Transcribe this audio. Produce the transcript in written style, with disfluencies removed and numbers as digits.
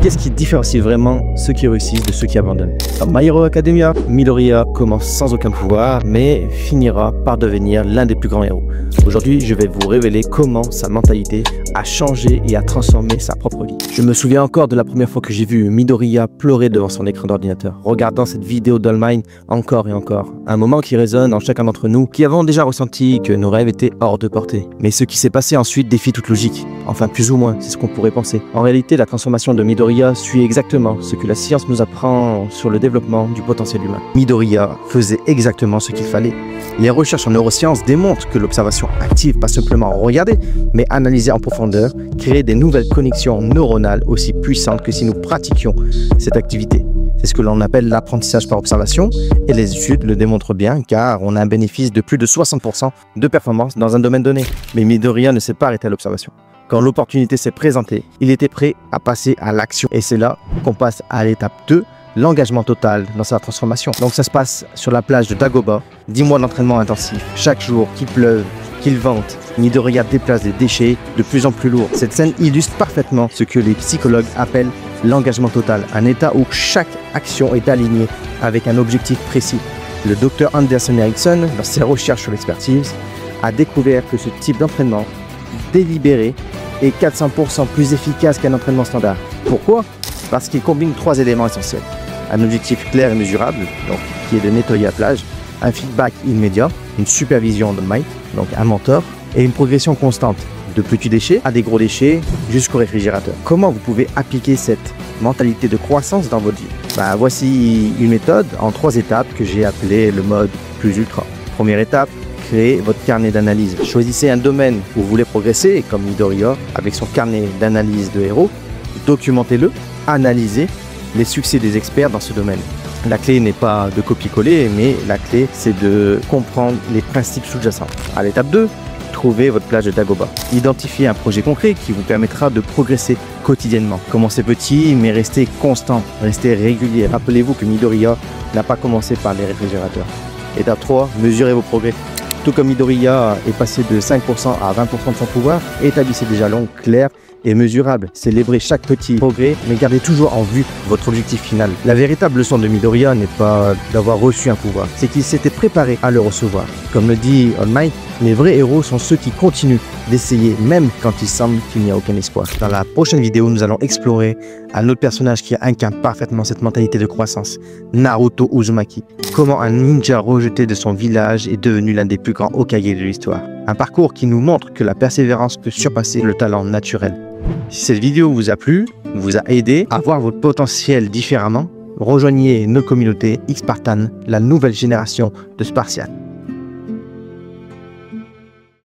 Qu'est-ce qui différencie vraiment ceux qui réussissent de ceux qui abandonnent? Dans My Hero Academia, Midoriya commence sans aucun pouvoir, mais finira par devenir l'un des plus grands héros. Aujourd'hui, je vais vous révéler comment sa mentalité a changé et a transformé sa propre vie. Je me souviens encore de la première fois que j'ai vu Midoriya pleurer devant son écran d'ordinateur, regardant cette vidéo d'All-Might encore et encore. Un moment qui résonne en chacun d'entre nous, qui avons déjà ressenti que nos rêves étaient hors de portée. Mais ce qui s'est passé ensuite défie toute logique. Enfin, plus ou moins, c'est ce qu'on pourrait penser. En réalité, la transformation de Midoriya suit exactement ce que la science nous apprend sur le développement du potentiel humain. Midoriya faisait exactement ce qu'il fallait. Les recherches en neurosciences démontrent que l'observation active, pas simplement regarder, mais analyser en profondeur, crée des nouvelles connexions neuronales aussi puissantes que si nous pratiquions cette activité. C'est ce que l'on appelle l'apprentissage par observation, et les études le démontrent bien car on a un bénéfice de plus de 60% de performance dans un domaine donné. Mais Midoriya ne s'est pas arrêté à l'observation. Quand l'opportunité s'est présentée, il était prêt à passer à l'action. Et c'est là qu'on passe à l'étape 2, l'engagement total dans sa transformation. Donc ça se passe sur la plage de Dagobah, 10 mois d'entraînement intensif. Chaque jour, qu'il pleuve, qu'il vente, Midoriya déplace des déchets de plus en plus lourds. Cette scène illustre parfaitement ce que les psychologues appellent l'engagement total, un état où chaque action est alignée avec un objectif précis. Le docteur Anderson Erickson, dans ses recherches sur l'expertise, a découvert que ce type d'entraînement délibéré est 400% plus efficace qu'un entraînement standard. Pourquoi? Parce qu'il combine 3 éléments essentiels. Un objectif clair et mesurable, donc qui est de nettoyer la plage, un feedback immédiat, une supervision de Mike, donc un mentor, et une progression constante, de petits déchets à des gros déchets jusqu'au réfrigérateur. Comment vous pouvez appliquer cette mentalité de croissance dans votre vie? Voici une méthode en 3 étapes que j'ai appelée le mode plus ultra. Première étape, créez votre carnet d'analyse. Choisissez un domaine où vous voulez progresser, comme Midoriya, avec son carnet d'analyse de héros. Documentez-le, analysez les succès des experts dans ce domaine. La clé n'est pas de copier-coller, mais la clé, c'est de comprendre les principes sous-jacents. À l'étape 2, trouvez votre plage de Dagobah. Identifiez un projet concret qui vous permettra de progresser quotidiennement. Commencez petit, mais restez constant, restez régulier. Rappelez-vous que Midoriya n'a pas commencé par les réfrigérateurs. Étape 3, mesurez vos progrès. Tout comme Midoriya est passé de 5% à 20% de son pouvoir, établissez des jalons clairs et mesurables. Célébrez chaque petit progrès, mais gardez toujours en vue votre objectif final. La véritable leçon de Midoriya n'est pas d'avoir reçu un pouvoir, c'est qu'il s'était préparé à le recevoir. Comme le dit All Might, les vrais héros sont ceux qui continuent d'essayer même quand il semble qu'il n'y a aucun espoir. Dans la prochaine vidéo, nous allons explorer un autre personnage qui incarne parfaitement cette mentalité de croissance, Naruto Uzumaki. Comment un ninja rejeté de son village est devenu l'un des plus grands Hokage de l'histoire. Un parcours qui nous montre que la persévérance peut surpasser le talent naturel. Si cette vidéo vous a plu, vous a aidé à voir votre potentiel différemment, rejoignez notre communauté X-Spartan, la nouvelle génération de Spartiates.